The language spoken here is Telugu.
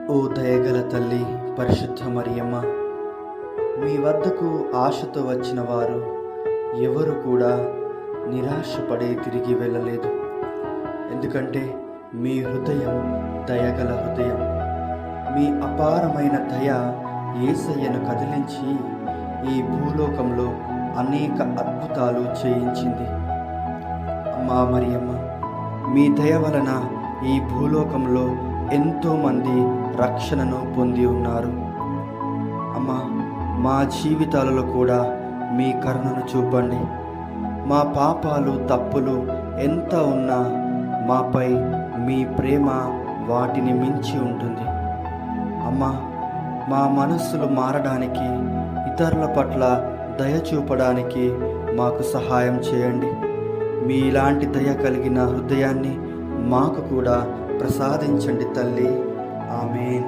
ఓ దయగల తల్లి పరిశుద్ధ మరియమ్మ, మీ వద్దకు ఆశతో వచ్చిన వారు ఎవరు కూడా నిరాశపడి తిరిగి వెళ్ళలేదు. ఎందుకంటే మీ హృదయం దయగల హృదయం. మీ అపారమైన దయ యేసయ్యను కదిలించి ఈ భూలోకంలో అనేక అద్భుతాలు చేయించింది. అమ్మా మరియమ్మ, మీ దయ వలన ఈ భూలోకంలో ఎంతోమంది రక్షణను పొంది ఉన్నారు. అమ్మా, మా జీవితాలలో కూడా మీ కరుణను చూపండి. మా పాపాలు తప్పులు ఎంత ఉన్నా మాపై మీ ప్రేమ వాటిని మించి ఉంటుంది. అమ్మా, మా మనస్సులు మారడానికి, ఇతరుల పట్ల దయ చూపడానికి మాకు సహాయం చేయండి. మీలాంటి దయ కలిగిన హృదయాన్ని మాకు కూడా ప్రసాదించండి తల్లి. ఆమేన్.